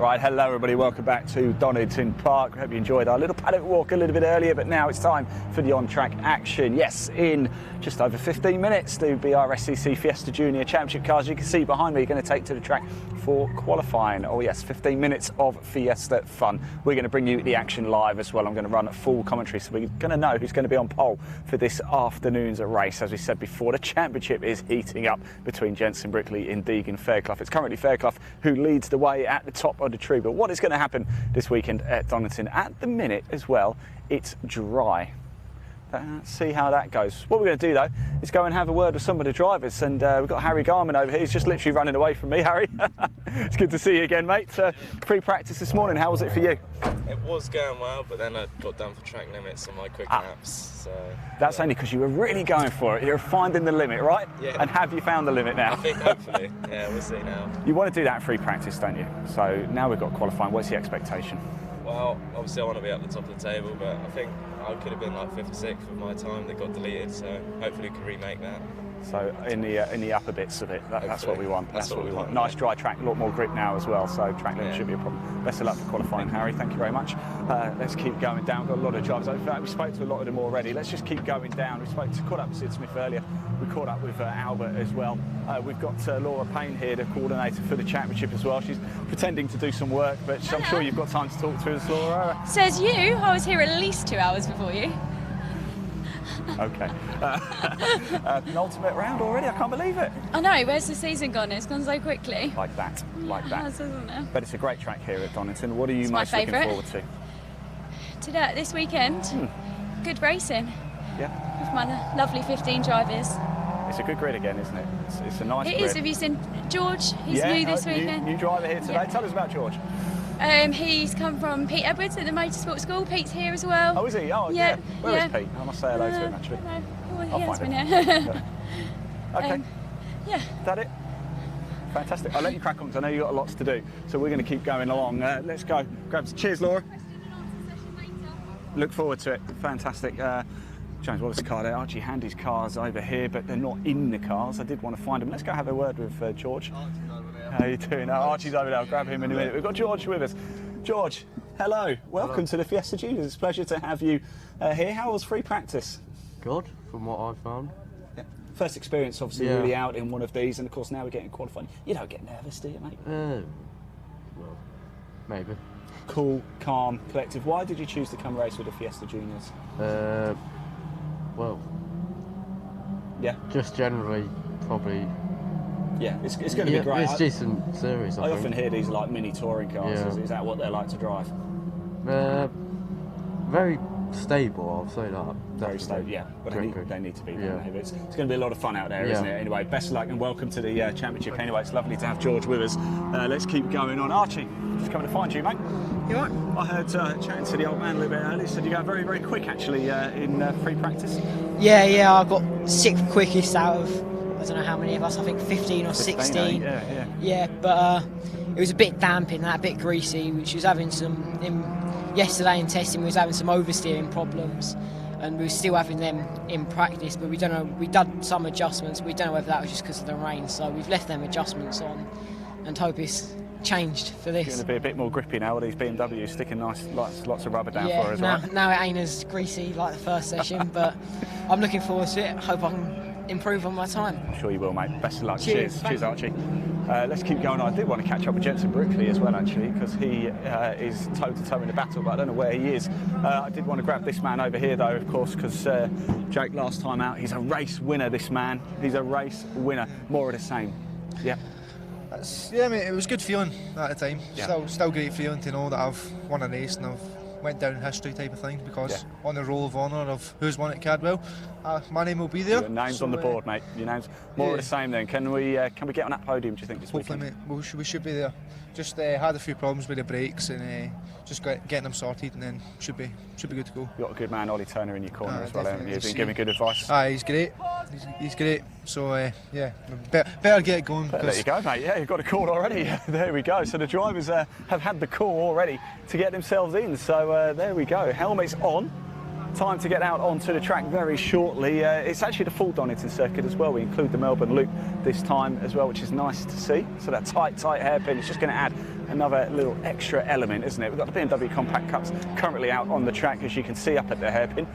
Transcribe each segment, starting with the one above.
Right, hello everybody, welcome back to Donington Park. I hope you enjoyed our little paddock walk a little bit earlier, but now it's time for the on-track action. Yes, in just over 15 minutes, the BRSCC Fiesta Junior Championship cars you can see behind me are going to take to the track for qualifying. Oh yes, 15 minutes of Fiesta fun. We're going to bring you the action live as well. I'm going to run full commentary, so we're going to know who's going to be on pole for this afternoon's race. As we said before, the championship is heating up between Jensen Brickley and Deegan Fairclough. It's currently Fairclough who leads the way at the top of the tree, but what is going to happen this weekend at Donington? At the minute as well, it's dry. Let's see how that goes. What we're going to do though is go and have a word with some of the drivers, and we've got Harry Garman over here. He's just literally running away from me. Harry, it's good to see you again, mate. Pre-practice this morning, how was it for you? It was going well, but then I got done for track limits on my quick laps. So that's only because you were really going for it. You're finding the limit, right? Yeah. And have you found the limit now? I think hopefully. Yeah, we'll see now. You want to do that free practice, don't you? So now we've got qualifying. What's the expectation? Well, obviously I want to be at the top of the table, but I think I could have been like 5th or 6th with my time that got deleted, so hopefully we can remake that. So in the upper bits of it, that's what we want. That's what we want. Nice dry track, a lot more grip now as well, so track limit shouldn't be a problem. Best of luck for qualifying, Harry. Thank you very much. Let's keep going down. We've got a lot of drivers. In fact, we spoke to a lot of them already. Let's just keep going down. We caught up with Sid Smith earlier. We caught up with Albert as well. We've got Laura Payne here, the coordinator for the championship as well. She's pretending to do some work, but I'm sure you've got time to talk to us, Laura. Says you. I was here at least 2 hours before you. Okay. Penultimate round already, I can't believe it. I know, where's the season gone? It's gone so quickly. Like that, like that. Has, isn't it? But it's a great track here at Donington. What are you most looking forward to? Today, this weekend, good racing. Yeah. With my lovely 15 drivers. It's a good grid again, isn't it? It's a nice grid. It is. Have you seen George? He's new this weekend. New driver here today. Yeah. Tell us about George. He's come from Pete Edwards at the Motorsport School. Pete's here as well. Oh, is he? Oh, yeah. Where is Pete? I must say hello to him, actually. Well, he has been here. Okay. Yeah. Is that it? Fantastic. I'll let you crack on because I know you've got lots to do. So we're going to keep going along. Let's go. Grab some. Cheers, Laura. Look forward to it. Fantastic. James Wallace's car there. Archie Handy's car's over here, but they're not in the cars. I did want to find them. Let's go have a word with George. How are you doing? Archie's over there. I'll grab him in a minute. We've got George with us. George, hello. Welcome to the Fiesta Juniors. It's a pleasure to have you here. How was free practice? Good, from what I've found. Yeah. First experience, obviously, really out in one of these, and of course now we're getting qualifying. You don't get nervous, do you, mate? Well, maybe. Cool, calm, collective. Why did you choose to come race with the Fiesta Juniors? Well, yeah, just generally, probably. Yeah, it's going to be great. It's a decent series. I often hear these like mini touring cars. Yeah. Is that what they're like to drive? Very stable, I'll say that. Very stable, yeah. But they need to be. Yeah. It's going to be a lot of fun out there, isn't it? Anyway, best of luck and welcome to the championship. Anyway, it's lovely to have George with us. Let's keep going on. Archie, just coming to find you, mate. You all right? I heard chatting to the old man a little bit earlier. Said you go very, very quick actually in free practice. Yeah, I got 6th quickest out of I don't know how many of us. I think 15 or 16. Yeah, but it was a bit damp in that, a bit greasy. Which was having some. Yesterday in testing, we was having some oversteering problems, and we were still having them in practice. But we don't know. We done some adjustments. We don't know whether that was just because of the rain. So we've left them adjustments on, and hope it's changed for this. It's going to be a bit more grippy now with these BMWs sticking lots of rubber down for us. Now it ain't as greasy like the first session, but I'm looking forward to it. Hope I can improve on my time. I'm sure you will, mate. Best of luck. Cheers, Archie. Let's keep going. I did want to catch up with Jensen Brickley as well, actually, because he is toe-to-toe in the battle, but I don't know where he is. I did want to grab this man over here, though, of course, because Jake, last time out, he's a race winner, this man. He's a race winner. More of the same. Yeah. Yeah, mate, it was good feeling at the time. Yeah. Still great feeling to know that I've won a race and I've went down in history type of thing, because on the roll of honour of who's won at Cadwell, my name will be there. Your name's on the board, mate. Your name's more of the same then. Can we get on that podium, do you think, this hopefully, weekend? Mate, we should be there. Just had a few problems with the brakes and just getting them sorted, and then should be good to go. You've got a good man, Ollie Turner, in your corner as well, haven't you? He's been giving good advice. He's great. He's great. So yeah, better get it going. There you go, mate. Yeah, you've got a call already. There we go. So the drivers have had the call already to get themselves in. So there we go. Helmets on. time to get out onto the track very shortly. It's actually the full Donington circuit as well. We include the Melbourne Loop this time as well, which is nice to see. So that tight hairpin, it's just going to add another little extra element, isn't it? We've got the BMW Compact Cups currently out on the track, as you can see up at the hairpin.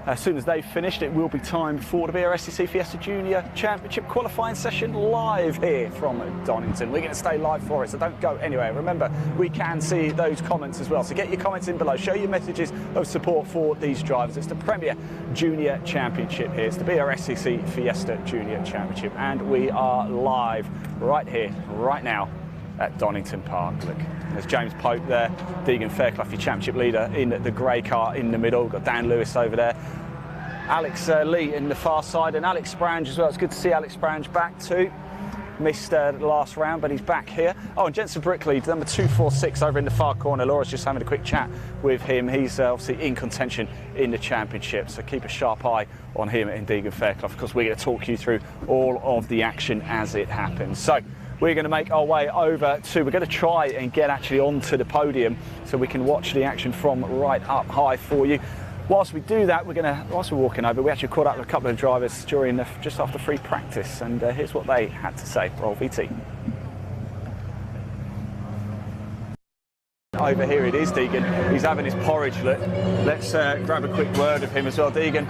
As soon as they've finished, it will be time for the BRSCC Fiesta Junior Championship qualifying session live here from Donington. We're going to stay live for it, so don't go anywhere. Remember, we can see those comments as well, so get your comments in below. Show your messages of support for these drivers. It's the Premier Junior Championship here. It's the BRSCC Fiesta Junior Championship, and we are live right here, right now, at Donington Park. Look, there's James Pope there, Deegan Fairclough, your championship leader, in the grey car in the middle. We've got Dan Lewis over there, Alex Lee in the far side, and Alex Sprange as well. It's good to see Alex Sprange back too. Missed the last round, but he's back here. Oh, and Jensen Brickley, number 246 over in the far corner. Laura's just having a quick chat with him. He's obviously in contention in the championship, so keep a sharp eye on him and Deegan Fairclough. Of course, we're going to talk you through all of the action as it happens. So we're going to make our way over to, we're going to try and get actually onto the podium so we can watch the action from right up high for you. Whilst we do that, whilst we're walking over, we actually caught up with a couple of drivers during just after free practice, and here's what they had to say. Roll VT. Over here it is, Deegan. He's having his porridge. Look, let's grab a quick word of him as well. Deegan,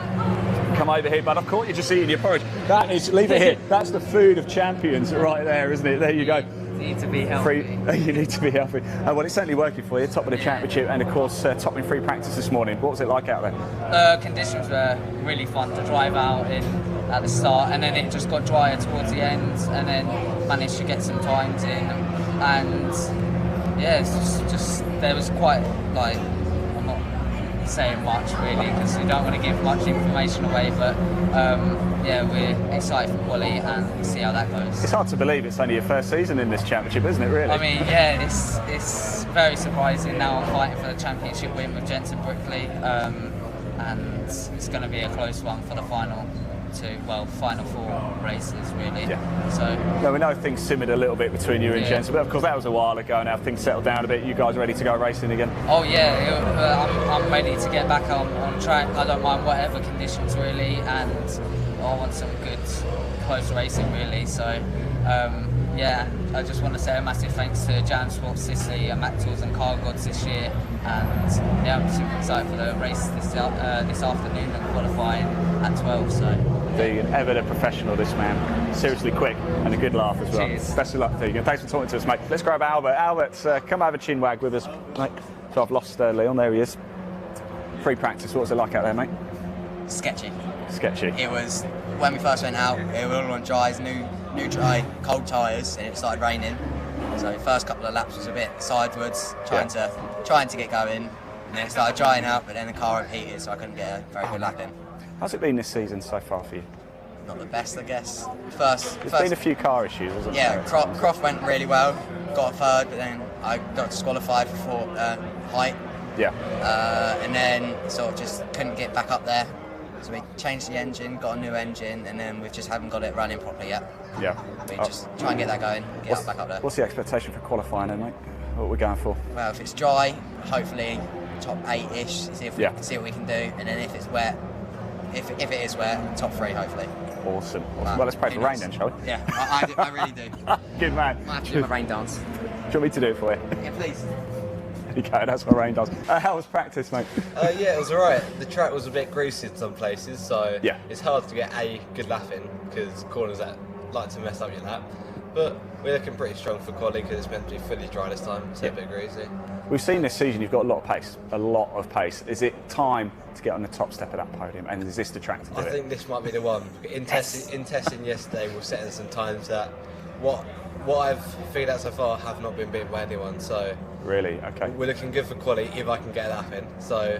come over here, bud. I've caught you just eating your porridge. That is, leave it here. That's the food of champions right there, isn't it? There you go. You need to be healthy. You need to be healthy. Well, it's certainly working for you. Top of the championship, and of course, top in free practice this morning. What was it like out there? Conditions were really fun to drive out in at the start, and then it just got drier towards the end, and then managed to get some times in, and yeah, it's just there was quite, like, I'm not saying much really because we don't want to give much information away, but yeah, we're excited for quali and see how that goes. It's hard to believe it's only your first season in this championship, isn't it, really? I mean, yeah, it's very surprising. Now I'm fighting for the championship win with Jensen Brickley, and it's going to be a close one for the final four races, really. Yeah. So no, we know things simmered a little bit between you and Jensen, but of course that was a while ago. Now things settled down a bit. You guys ready to go racing again? Oh yeah, I'm ready to get back on track. I don't mind whatever conditions really, and I want some good close racing really. So yeah, I just want to say a massive thanks to Jam Sports Sicily and Mac Tools and Car Gods this year, and yeah, I'm super excited for the race this afternoon and qualifying at 12. So. Deegan, ever the professional, this man. Seriously quick and a good laugh as well. Cheers. Best of luck, Deegan. Thanks for talking to us, mate. Let's grab Albert. Albert, come have a chin wag with us, mate. So I've lost Leon. There he is. Free practice. What was it like out there, mate? Sketchy. Sketchy. It was when we first went out. We were all on dries, new dry, cold tyres, and it started raining. So the first couple of laps was a bit sidewards, trying to get going, and then it started drying out. But then the car overheated, so I couldn't get a very good lap in. How's it been this season so far for you? Not the best, I guess. There's been a few car issues, hasn't there? Yeah, Croft went really well, got a third, but then I got disqualified for height. Yeah. And then sort of just couldn't get back up there. So we changed the engine, got a new engine, and then we just haven't got it running properly yet. Yeah. We just try and get that going, get back up there. What's the expectation for qualifying then, mate? What are we going for? Well, if it's dry, hopefully top 8-ish, see what we can do, and then if it's wet, if it is wet, top 3 hopefully. Awesome. Well, let's pray for rain then, shall we? Yeah, I really do. Good man. I have to do my rain dance. Do you want me to do it for you? Yeah, please. There you go, that's my rain dance. How was practice, mate? Yeah, it was alright. The track was a bit greasy in some places, so yeah, it's hard to get a good lap in because corners that like to mess up your lap. But we're looking pretty strong for quali because it's meant to be fully dry this time, so a bit greasy. We've seen this season you've got a lot of pace. Is it time to get on the top step of that podium, and is this the track to do it? I think this might be the one. In testing yesterday, we're setting some times that what I've figured out so far have not been beaten by anyone. So really, okay. We're looking good for quali if I can get a lap in. So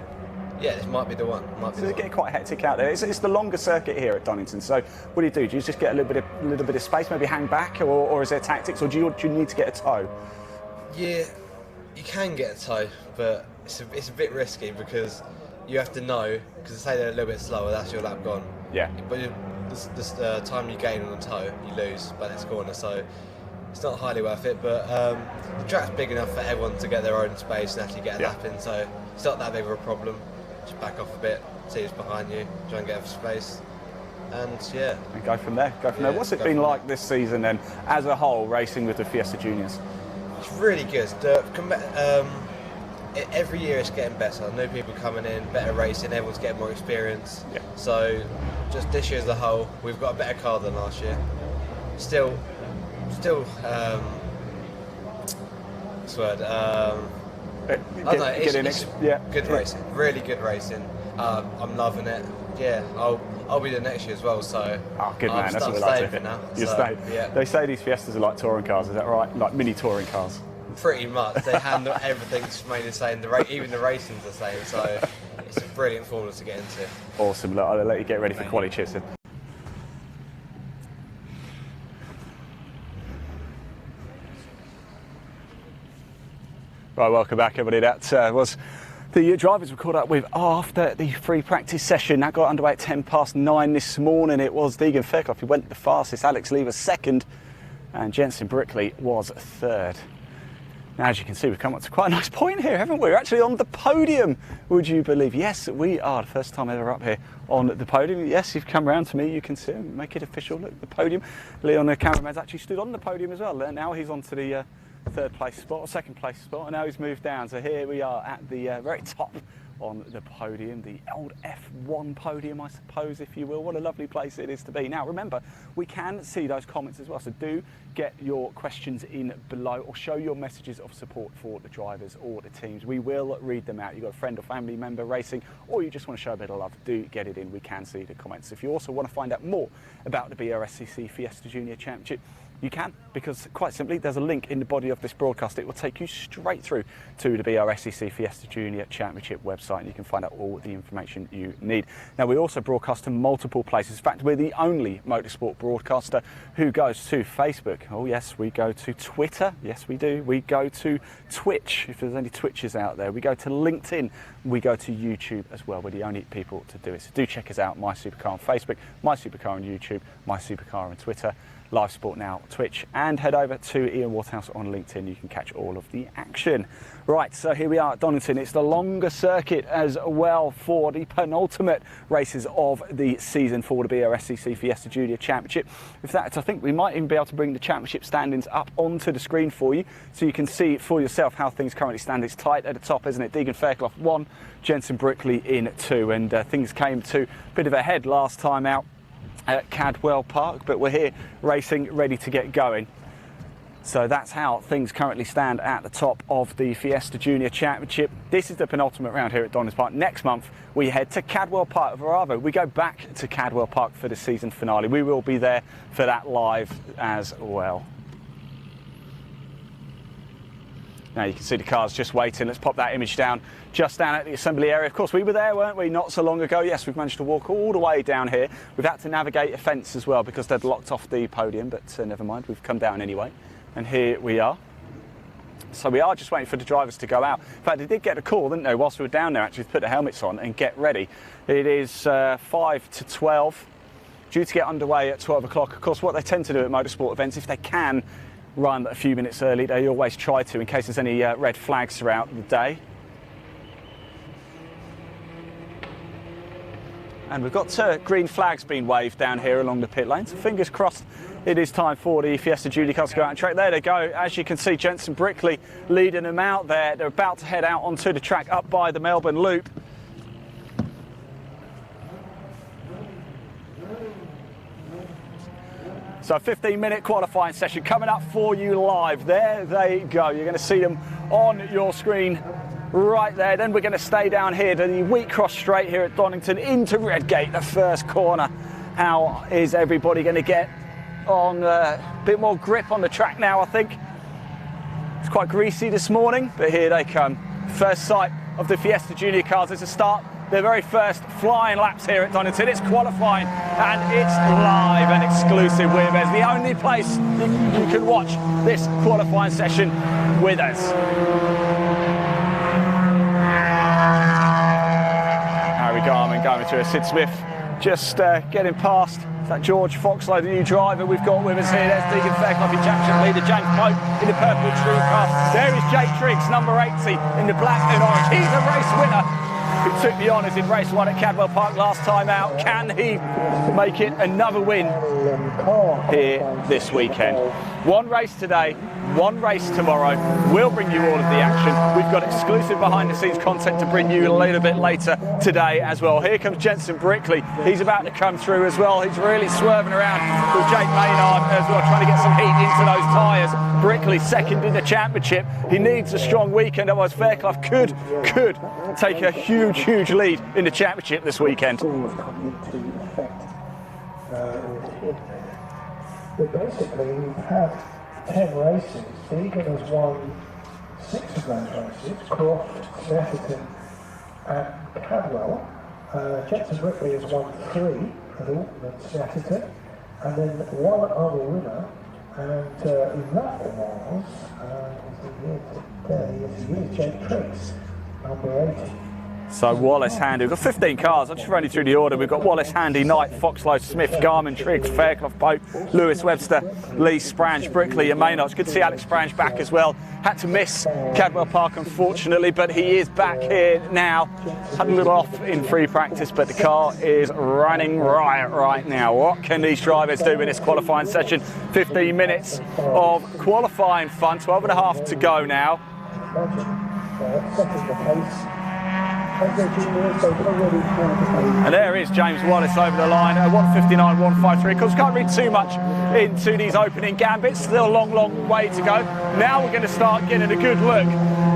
yeah, this might be the one. So it's getting quite hectic out there. It's the longer circuit here at Donington. So what do? Do you just get a little bit of space, maybe hang back, or is there tactics, or do you need to get a tow? Yeah, you can get a tow, but it's a bit risky because you have to know, because say they're a little bit slower, that's your lap gone. Yeah. But the time you gain on the tow, you lose by next corner. So it's not highly worth it, but the track's big enough for everyone to get their own space and actually get a lap in. So it's not that big of a problem. just back off a bit, see who's behind you, try and get over space, and yeah. And go from there, What's it been like this season then, as a whole, racing with the Fiesta Juniors? It's really good. Every year it's getting better. New people coming in, better racing, everyone's getting more experience. Yeah. So just this year as a whole, we've got a better car than last year. Still, what's the word? I don't know, it's good racing, really good racing. I'm loving it. Yeah, I'll be there next year as well. So good man, that's what we like to hear. Now. You stay. Yeah. They say these Fiestas are like touring cars. Is that right? Like mini touring cars. Pretty much. They handle everything's made the same. Even the racing's the same. So it's a brilliant formula to get into. Awesome. Look, I'll let you get ready for quality. Cheers. Right, welcome back, everybody. That was the drivers we caught up with after the free practice session. That got underway at 9:10 this morning. It was Deegan Fairclough who went the fastest, Alex Lee was second, and Jensen Brickley was third. Now, as you can see, we've come up to quite a nice point here, haven't we? We're actually on the podium, would you believe? Yes, we are. The first time ever up here on the podium. Yes, you've come round to me, you can see him, make it official. Look, the podium. Leon, the cameraman's actually stood on the podium as well. Now he's on to the third place spot, or second place spot, and now he's moved down. So here we are at the very top on the podium, the old F1 podium, I suppose, if you will. What a lovely place it is to be. Now, remember, we can see those comments as well, so do get your questions in below or show your messages of support for the drivers or the teams. We will read them out. You've got a friend or family member racing, or you just want to show a bit of love, do get it in. We can see the comments. If you also want to find out more about the BRSCC Fiesta Junior Championship, you can, because quite simply there's a link in the body of this broadcast. It will take you straight through to the BRSCC Fiesta Junior Championship website, and you can find out all the information you need. Now, we also broadcast to multiple places. In fact, we're the only motorsport broadcaster who goes to Facebook. Oh yes, we go to Twitter. Yes, we do. We go to Twitch, if there's any Twitchers out there. We go to LinkedIn. We go to YouTube as well. We're the only people to do it. So do check us out, My Supercar on Facebook, My Supercar on YouTube, My Supercar on Twitter, Live Sport Now, Twitch, and head over to Ian Waterhouse on LinkedIn. You can catch all of the action. Right, so here we are at Donington. It's the longer circuit as well for the penultimate races of the season for the BRSCC Fiesta Junior Championship. In fact, I think we might even be able to bring the championship standings up onto the screen for you, so you can see for yourself how things currently stand. It's tight at the top, isn't it? Deegan Fairclough 1, Jensen Brickley in 2, and things came to a bit of a head last time out at Cadwell Park, but we're here racing, ready to get going. So that's how things currently stand at the top of the Fiesta Junior Championship. This is the penultimate round here at Donington Park. Next month we head to Cadwell Park of Aravo. We go back to Cadwell Park for the season finale. We will be there for that live as well. Now you can see the cars just waiting. Let's pop that image down, just down at the assembly area. Of course, we were there, weren't we, not so long ago? Yes, we've managed to walk all the way down here. We've had to navigate a fence as well because they'd locked off the podium, but never mind, we've come down anyway. And here we are. So we are just waiting for the drivers to go out. In fact, they did get a call, didn't they, whilst we were down there, actually, to put the helmets on and get ready. It is 5 to 12, due to get underway at 12 o'clock. Of course, what they tend to do at motorsport events, if they can run a few minutes early, they always try to, in case there's any red flags throughout the day. And we've got green flags being waved down here along the pit lane, so fingers crossed it is time for the Fiesta Junior cars to go out and track. There they go. As you can see, Jensen Brickley leading them out there. They're about to head out onto the track up by the Melbourne Loop. So 15-minute qualifying session coming up for you live. There they go. You're going to see them on your screen right there. Then we're going to stay down here to the Wheat Cross Straight here at Donington into Redgate, the first corner. How is everybody going to get on a bit more grip on the track now, I think? It's quite greasy this morning, but here they come. First sight of the Fiesta Junior cars as a start. Their very first flying laps here at Donington. It's qualifying and it's live and exclusive with us. The only place you can watch this qualifying session with us. Harry Garman going through a Sid Smith, just getting past. Is that George Foxlow, the new driver we've got with us here? There's Deegan Fairclough, your championship leader, James Pope in the purple true car. There is Jake Triggs, number 80, in the black and orange. He's a race winner. who took the honours in race 1 at Cadwell Park last time out. Can he make it another win here this weekend? One race today, one race tomorrow. We'll bring you all of the action. We've got exclusive behind the scenes content to bring you a little bit later today as well. Here comes Jensen Brickley. He's about to come through as well. He's really swerving around with Jake Maynard as well, trying to get some heat into those tyres. Brickley second in the championship. He needs a strong weekend, otherwise Fairclough could take a huge lead in the championship this weekend. But basically we've had 10 races. Deegan has won 6 of those races, Croft, Snetterton and Cadwell. Jensen Brickley has won 3 at Alton and Snetterton, and then one other winner, and that was, is he here today? Yes, he is, Jake Triggs, number 80. So Wallace, Handy, we've got 15 cars. I'll just run you through the order. We've got Wallace, Handy, Knight, Foxlow, Smith, Garman, Triggs, Fairclough, Pope, Lewis, Webster, Lee, Sprange, Brickley and Maynard. It's good to see Alex Sprange back as well. Had to miss Cadwell Park unfortunately, but he is back here now. Had a little off in free practice, but the car is running riot right now. What can these drivers do in this qualifying session? 15 minutes of qualifying fun, 12 and a half to go now. And there is James Wallace over the line at 1:59, 1:53. Of course, can't read too much into these opening gambits. Still a long way to go. Now we're going to start getting a good look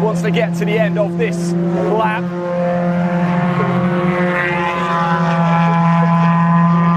once they get to the end of this lap.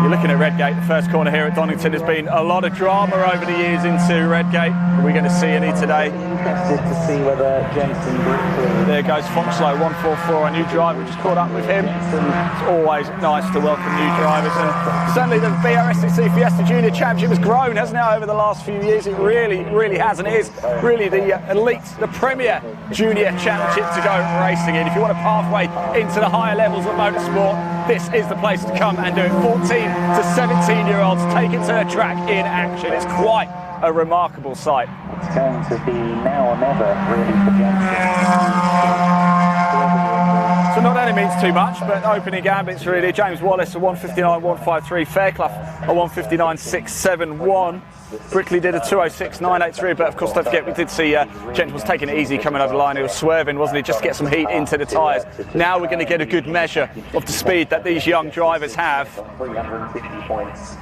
You're looking at Redgate, the first corner here at Donington. There's been a lot of drama over the years into Redgate. Are we going to see any today? Interested to see whether Jensen Brickley. There goes Foxlow, 144, a new driver. We just caught up with him. It's always nice to welcome new drivers, and certainly the BRSCC Fiesta Junior Championship has grown, hasn't it, over the last few years? It really has, and it is really the elite, the premier junior championship to go racing in. If you want a pathway into the higher levels of motorsport, this is the place to come and do it. 14 to 17-year-olds take it to the track in action. It's quite a remarkable sight. It's going to be now or never, really, for Jensen. So not only means too much, but opening gambits really. James Wallace a 1:59, 1:53. Fairclough a 1:59, 6:71. Brickley did a 2:06, 9:83. But of course, don't forget we did see Jensen was taking it easy coming over the line. He was swerving, wasn't he, just to get some heat into the tyres. Now we're going to get a good measure of the speed that these young drivers have. 350 points.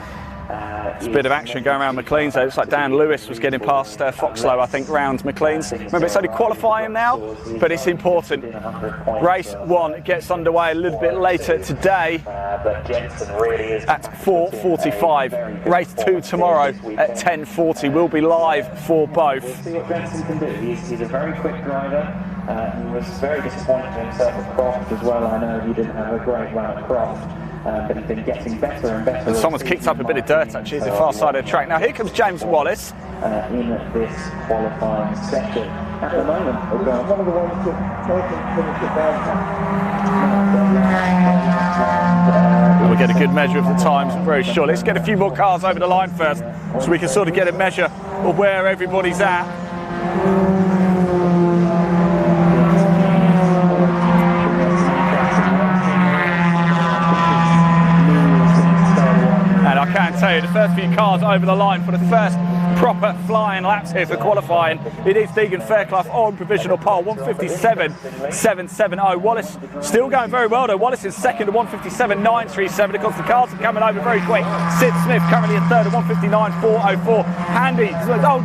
It's a bit of action going around McLean's. It looks like Dan Lewis was getting past Foxlow, I think, round McLean's. Remember, it's only qualifying now, but it's important. Race 1 gets underway a little bit later today at 4:45. Race 2 tomorrow at 10:40. We'll be live for both. See what Jensen can do. He's a very quick driver. He was very disappointed in himself at Croft as well. I know he didn't have a great run at Croft. But he's been getting better and better. And someone's kicked up a bit of dirt actually at the far side of the track. Now here comes James Wallace. In this qualifying session. At the moment, we're going one of the ones and we'll get a good measure of the times very short. Let's get a few more cars over the line first so we can sort of get a measure of where everybody's at. And I can tell you, the first few cars over the line for the first proper flying laps here for qualifying. It is Deegan Fairclough on provisional pole, 1:57.770. Wallace still going very well though. Wallace is second at 1:57.937. Of course, the cars are coming over very quick. Sid Smith currently in third at 1:59.404. Handy,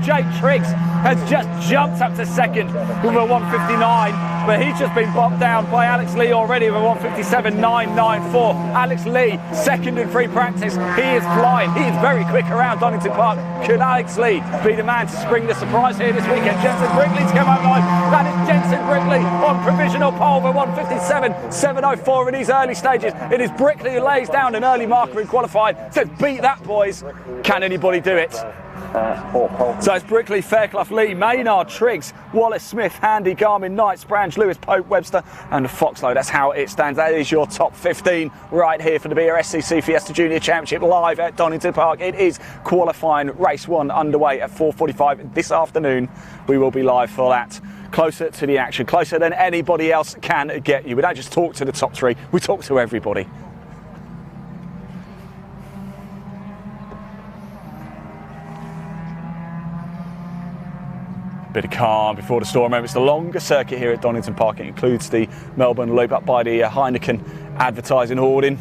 Jake Triggs has just jumped up to second with a 1:59, but he's just been bopped down by Alex Lee already with a 1:57.994. Alex Lee, second in free practice. He is flying. He is very quick around Donington Park. Could Alex Lee be the man to spring the surprise here this weekend? Jensen Brickley's come over line. That is Jensen Brickley on provisional pole for 1:57.704 in these early stages. It is Brickley who lays down an early marker in qualifying. Says, beat that, boys. Can anybody do it? So it's Brickley, Fairclough, Lee, Maynard, Triggs, Wallace, Smith, Handy, Garmin, Knight, Sprange, Lewis, Pope, Webster and Foxlow. That's how it stands. That is your top 15 right here for the BRSCC Fiesta Junior Championship live at Donington Park. It is qualifying race 1 underway at 4:45 this afternoon. We will be live for that. closer to the action, closer than anybody else can get you. We don't just talk to the top 3, we talk to everybody. Bit of calm before the storm. Remember, it's the longest circuit here at Donington Park. It includes the Melbourne Loop up by the Heineken advertising hoarding,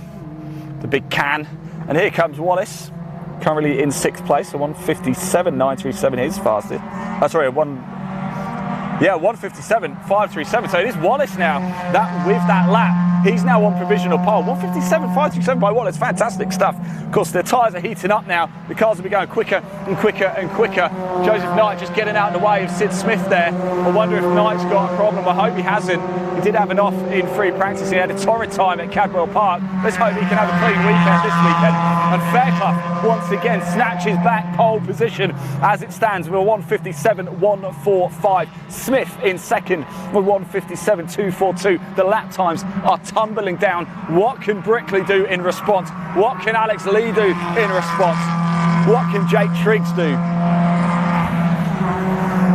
the big can. And here comes Wallace, currently in 6th place, so 157.937 his fastest. Oh, sorry, 157.537. So it is Wallace now. That with that lap, he's now on provisional pole. 157.537 by Wallace. Fantastic stuff. Of course, the tyres are heating up now. The cars will be going quicker and quicker and quicker. Joseph Knight just getting out of the way of Sid Smith there. I wonder if Knight's got a problem. I hope he hasn't. He did have an off in free practice. He had a torrid time at Cadwell Park. Let's hope he can have a clean weekend this weekend. And Fairclough once again snatches back pole position as it stands with a 157.145. Smith in second with 157.242. The lap times are tumbling down. What can Brickley do in response? What can Alex Lee do in response? What can Jake Triggs do?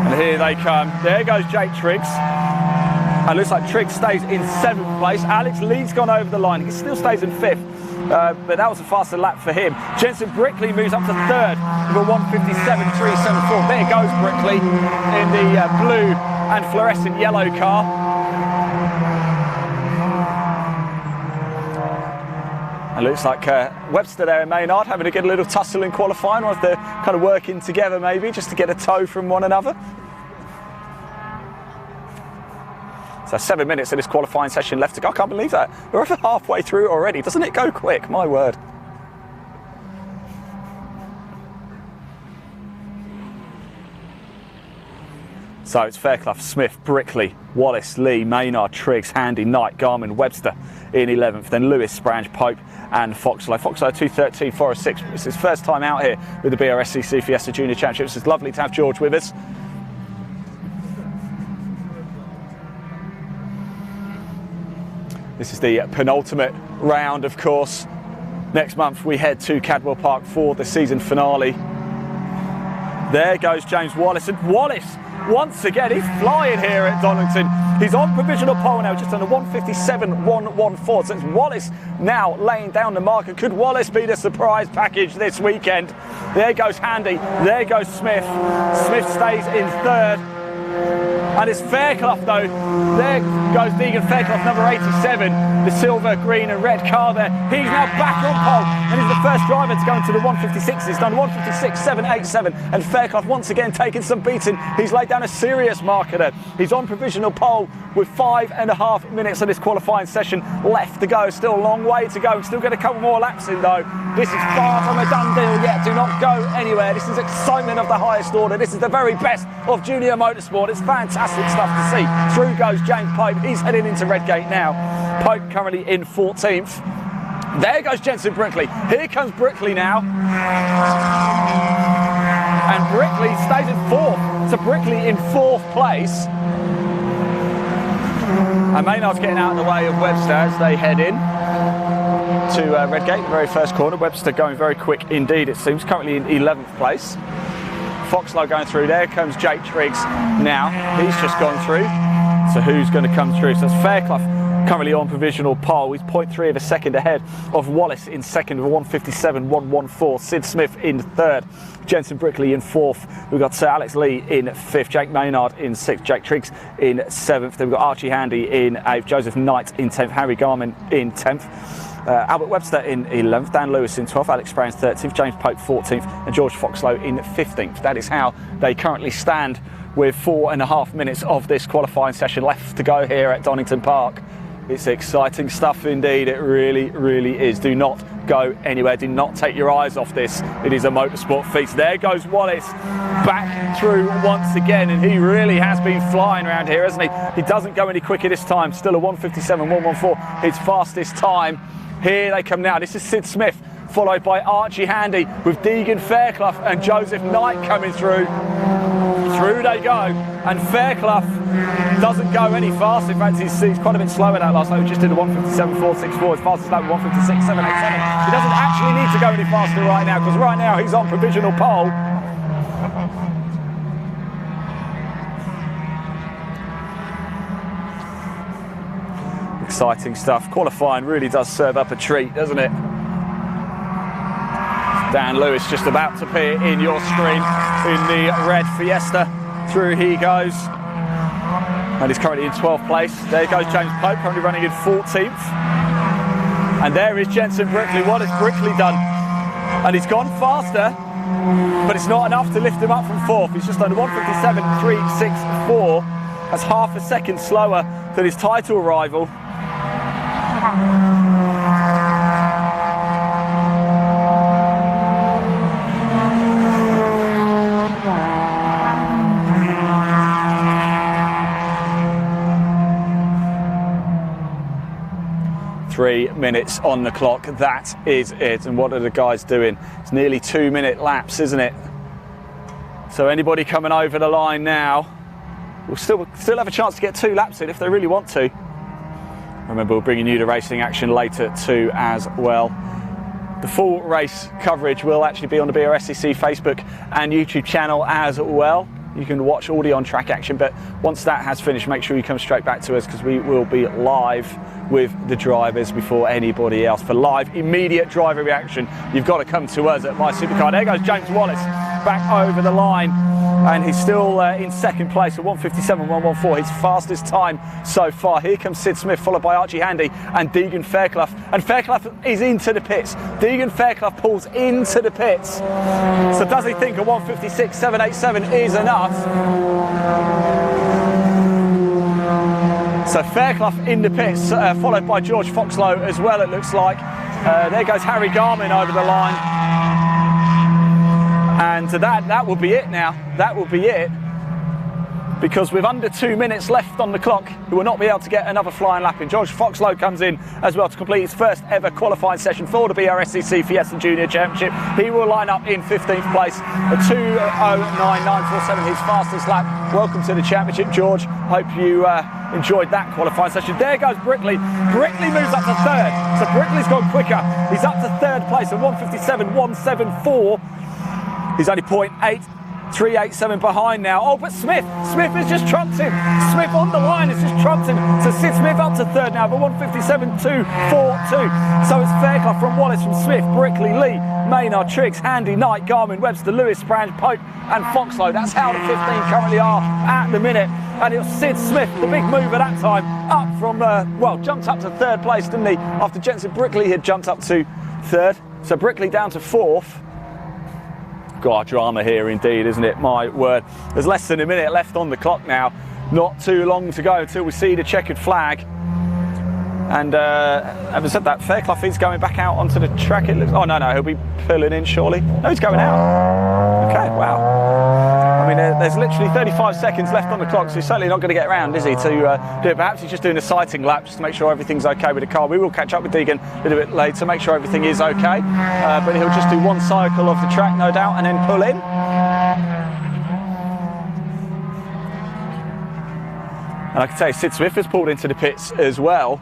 And here they come. There goes Jake Triggs. And looks like Triggs stays in 7th place. Alex Lee's gone over the line. He still stays in 5th. But that was a faster lap for him. Jensen Brickley moves up to 3rd with a 157.374. There goes Brickley in the blue and fluorescent yellow car. And looks like Webster there and Maynard having to get a little tussle in qualifying, whilst they're kind of working together maybe just to get a tow from one another. So 7 minutes of this qualifying session left to go. I can't believe that. We're over halfway through already. Doesn't it go quick? My word. So it's Fairclough, Smith, Brickley, Wallace, Lee, Maynard, Triggs, Handy, Knight, Garmin, Webster in 11th. Then Lewis, Sprange, Pope and Foxlow. Foxlow 2:13, 4:06. It's his first time out here with the BRSCC Fiesta Junior Championships. It's lovely to have George with us. This is the penultimate round, of course. Next month we head to Cadwell Park for the season finale. There goes James Wallace, and Wallace, once again, he's flying here at Donington. He's on provisional pole now, just under 157.114. So it's Wallace now laying down the marker. Could Wallace be the surprise package this weekend? There goes Handy, there goes Smith. Smith stays in 3rd. And it's Fairclough though. There goes Deegan Fairclough, number 87. The silver, green and red car there. He's now back on pole and he's the first driver to go into the 156. He's done 156.787 and Fairclough once again taking some beating. He's laid down a serious marker there. He's on provisional pole with 5.5 minutes of this qualifying session left to go. Still a long way to go. Still get a couple more laps in though. This is far from a done deal yet. Do not go anywhere. This is excitement of the highest order. This is the very best of junior motorsport. It's fantastic stuff to see. Through goes James Pope. He's heading into Redgate now. Pope currently in 14th. There goes Jensen Brickley. Here comes Brickley now. And Brickley stays in 4th. So Brickley in 4th place. And Maynard's getting out of the way of Webster as they head in to Redgate, the very first corner. Webster going very quick indeed, it seems, currently in 11th place. Foxlow going through. There comes Jake Triggs now. He's just gone through. So who's going to come through? So it's Fairclough currently on provisional pole. He's 0.3 of a second ahead of Wallace in second with 157.114. Sid Smith in 3rd. Jensen Brickley in 4th. We've got Alex Lee in 5th. Jake Maynard in 6th. Jake Triggs in 7th. Then we've got Archie Handy in 8th. Joseph Knight in 10th. Harry Garmin in 10th. Albert Webster in 11th, Dan Lewis in 12th, Alex Sprange 13th, James Pope 14th and George Foxlow in 15th. That is how they currently stand with 4.5 minutes of this qualifying session left to go here at Donington Park. It's exciting stuff indeed, it really, really is. Do not go anywhere, do not take your eyes off this. It is a motorsport feast. There goes Wallace back through once again, and he really has been flying around here, hasn't he? He doesn't go any quicker this time, still a 157.114, his fastest time. Here they come now. This is Sid Smith, followed by Archie Handy with Deegan Fairclough and Joseph Knight coming through. Through they go, and Fairclough doesn't go any faster. In fact, he's quite a bit slower that last lap. He just did a 157.464. His fastest lap 156.787. He doesn't actually need to go any faster right now, because right now he's on provisional pole. exciting stuff. Qualifying really does serve up a treat, doesn't it? Dan Lewis just about to appear in your screen in the red Fiesta. Through he goes. And he's currently in 12th place. There goes James Pope, currently running in 14th. And there is Jensen Brickley. What has Brickley done? And he's gone faster, but it's not enough to lift him up from 4th. He's just under 1:57.364. That's half a second slower than his title rival. Three minutes on the clock, that is it. And what are the guys doing? It's nearly 2-minute laps, isn't it? So anybody coming over the line now will still have a chance to get 2 laps in if they really want to. Remember, we're bringing you the racing action later too as well. The full race coverage will actually be on the BRSCC Facebook and YouTube channel as well. You can watch all the on-track action, but once that has finished, make sure you come straight back to us because we will be live with the drivers before anybody else. For live, immediate driver reaction, you've got to come to us at My Supercar. There goes James Wallace back over the line, and he's still in second place at 1:57.114, his fastest time so far. Here comes Sid Smith, followed by Archie Handy and Deegan Fairclough. And Fairclough is into the pits. Deegan Fairclough pulls into the pits. So does he think a 1:56.787 is enough? So Fairclough in the pits, followed by George Foxlow as well, it looks like. There goes Harry Garmin over the line. And that will be it now. That will be it. Because with under 2 minutes left on the clock, he will not be able to get another flying lap in. George Foxlow comes in as well to complete his first ever qualifying session for the BRSCC Fiesta Junior Championship. He will line up in 15th place at 2:09.947, his fastest lap. Welcome to the championship, George. Hope you enjoyed that qualifying session. There goes Brickley. Brickley moves up to 3rd. So Brickley's gone quicker. He's up to 3rd place at 1:57.174. He's only 0.8387 behind now. Oh, but Smith has just trumped him. Smith on the line has just trumped him. So Sid Smith up to 3rd now, but 1:57.242. So it's Fairclough from Wallace, from Smith, Brickley, Lee, Maynard, Triggs, Handy, Knight, Garmin, Webster, Lewis, Sprang, Pope and Foxlow. That's how the 15 currently are at the minute. And it was Sid Smith, the big mover that time, up from, jumped up to 3rd place, didn't he? After Jensen Brickley had jumped up to 3rd. So Brickley down to 4th. God, drama here indeed, isn't it? My word. There's less than a minute left on the clock now. Not too long to go until we see the checkered flag. And having said that, Fairclough is going back out onto the track. It looks. Oh no, he'll be pulling in surely. No, he's going out. Okay, wow. I mean, there's literally 35 seconds left on the clock, so he's certainly not going to get around, is he, to do it? Perhaps he's just doing a sighting lap just to make sure everything's okay with the car. We will catch up with Deegan a little bit later to make sure everything is okay. But he'll just do one cycle of the track, no doubt, and then pull in. And I can tell you, Sid Smith has pulled into the pits as well.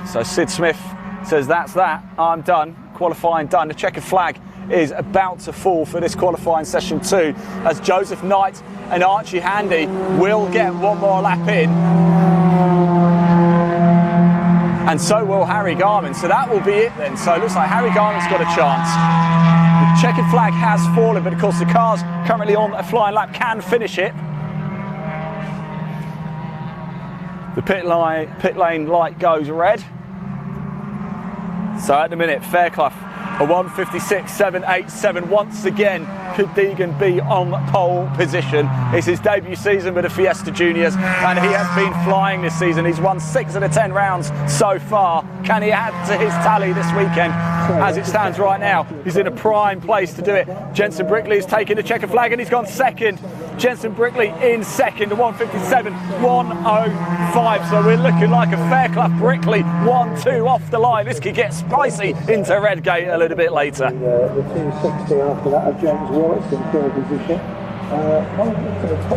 So Sid Smith says, that's that, I'm done, qualifying done. The checkered flag is about to fall for this qualifying session 2, as Joseph Knight and Archie Handy will get one more lap in. And so will Harry Garmin, so that will be it then. So it looks like Harry Garmin's got a chance. The checkered flag has fallen, but of course the cars currently on a flying lap can finish it. The pit lane light goes red. So at the minute, Fairclough, a 1:56.787. Once again, could Deegan be on pole position? It's his debut season with the Fiesta Juniors, and he has been flying this season. He's won 6 of the 10 rounds so far. Can he add to his tally this weekend? As it stands right now, he's in a prime place to do it. Jensen Brickley is taking the checkered flag, and he's gone second. Jensen Brickley in second, a 1:57.105. So we're looking like a Fairclough Brickley 1-2 off the line. This could get spicy into Redgate a little bit later. The 260 after that of James Wallace in 3rd position.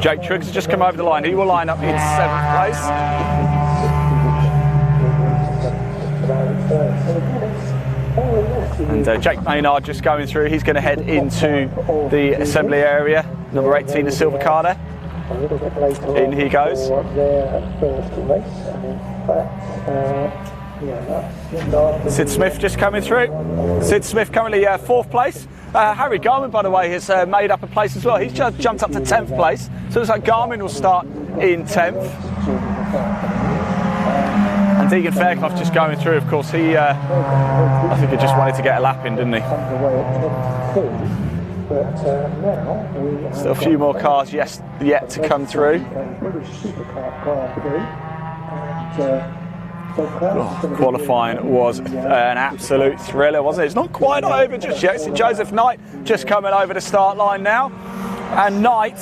Jake Triggs has just come over the line. He will line up in 7th place. And Jake Maynard just going through. He's going to head into the assembly area. Number 18, the silver car there. a little bit later. In he goes. For their first race, and in fact, Sid Smith just coming through. Sid Smith currently 4th place. Harry Garman, by the way, has made up a place as well. He's just jumped up to 10th place. So it looks like Garman will start in 10th. And Deegan Fairclough just going through, of course. He, I think he just wanted to get a lap in, didn't he? Still a few more cars yet to come through. Oh, qualifying was an absolute thriller, wasn't it? It's not quite over just yet. It's Joseph Knight just coming over the start line now. And Knight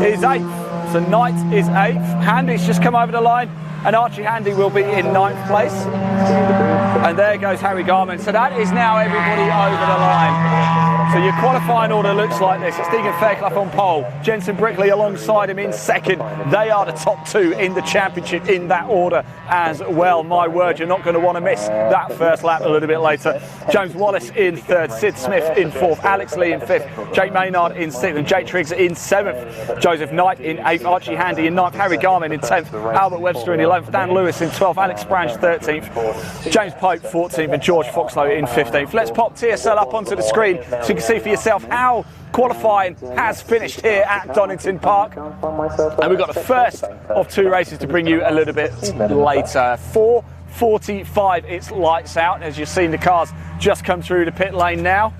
is 8th. So Knight is 8th. Handy's just come over the line. And Archie Handy will be in 9th place. And there goes Harry Garman. So that is now everybody over the line. So your qualifying order looks like this. It's Deegan Fairclough on pole. Jensen Brickley alongside him in 2nd. They are the top 2 in the championship in that order as well. My word, you're not going to want to miss that first lap a little bit later. James Wallace in 3rd. Sid Smith in 4th. Alex Lee in 5th. Jake Maynard in 6th. And Jake Triggs in 7th. Joseph Knight in 8th. Archie Handy in 9th. Harry Garman in 10th. Albert Webster in 11th. Dan Lewis in 12th. Alex Branch 13th. James Pope 14th. And George Foxlow in 15th. Let's pop TSL up onto the screen so you can see for yourself how qualifying has finished here at Donington Park. And we've got the first of 2 races to bring you a little bit later. 4:45 it's lights out. As you've seen, the cars just come through the pit lane now.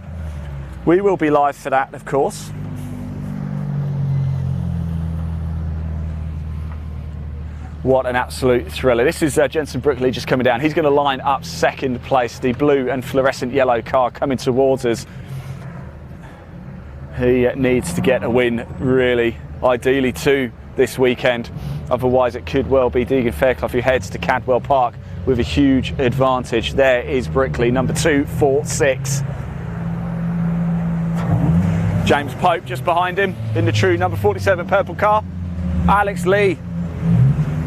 We will be live for that, of course. What an absolute thriller. This is Jensen Brickley just coming down. He's going to line up 2nd place, the blue and fluorescent yellow car coming towards us. He needs to get a win, really, ideally 2 this weekend. Otherwise it could well be Deegan Fairclough who heads to Cadwell Park with a huge advantage. There is Brickley, number 246. James Pope just behind him in the true number 47 purple car. Alex Lee,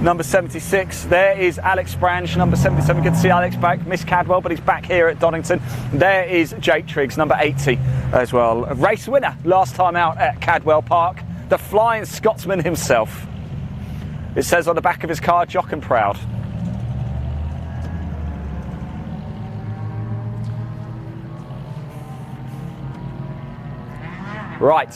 number 76. There is Alex Branch, number 77. Good to see Alex back. Missed Cadwell, but he's back here at Donington. There is Jake Triggs, number 80 as well. A race winner last time out at Cadwell Park. The Flying Scotsman himself. It says on the back of his car, Jock and Proud. Right.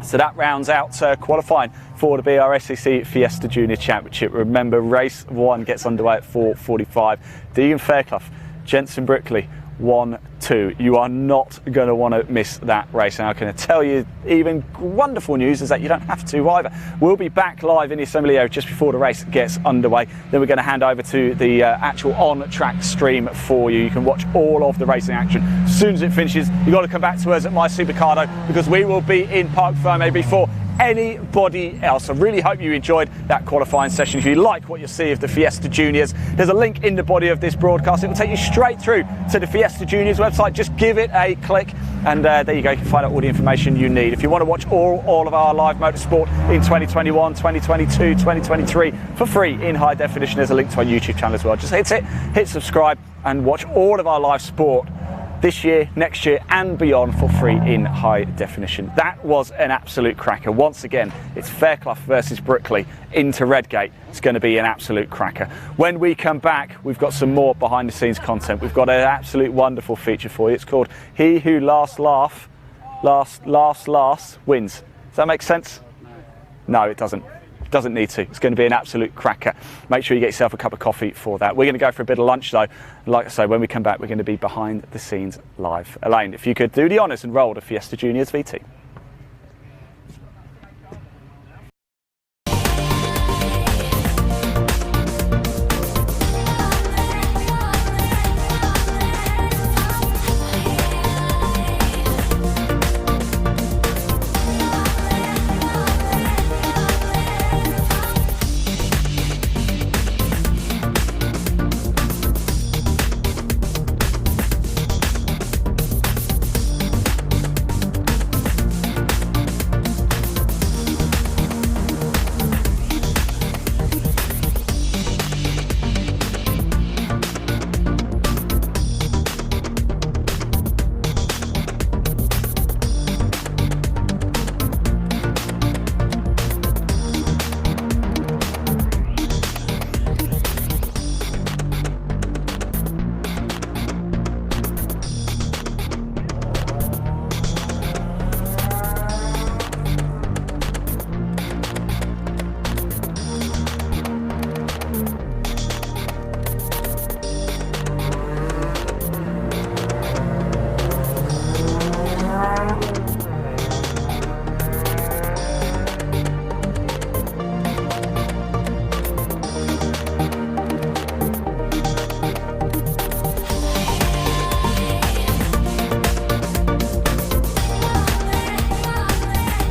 So that rounds out qualifying for the BRSCC Fiesta Junior Championship. Remember, race 1 gets underway at 4:45. Deegan Fairclough, Jensen Brickley, 1-2. You are not going to want to miss that race. And I can tell you, even wonderful news is that you don't have to either. We'll be back live in the assembly area just before the race gets underway. Then we're going to hand over to the actual on-track stream for you. You can watch all of the racing action. As soon as it finishes, you've got to come back to us at My Supercardo because we will be in Parc Fermé before anybody else. I really hope you enjoyed that qualifying session. If you like what you see of the Fiesta Juniors, there's a link in the body of this broadcast. It will take you straight through to the Fiesta Juniors website. Just give it a click and there you go. You can find out all the information you need. If you want to watch all of our live motorsport in 2021, 2022, 2023 for free in high definition, there's a link to our YouTube channel as well. Just hit subscribe and watch all of our live sport this year, next year and beyond for free in high definition. That was an absolute cracker. Once again, it's Fairclough versus Brickley into Redgate. It's going to be an absolute cracker. When we come back, we've got some more behind the scenes content. We've got an absolute wonderful feature for you. It's called He Who Last Wins. Does that make sense? No, it doesn't. Doesn't need to. It's going to be an absolute cracker. Make sure you get yourself a cup of coffee for that. We're going to go for a bit of lunch though. Like I say, when we come back, we're going to be behind the scenes live. Elaine, if you could do the honours and roll the Fiesta Juniors VT.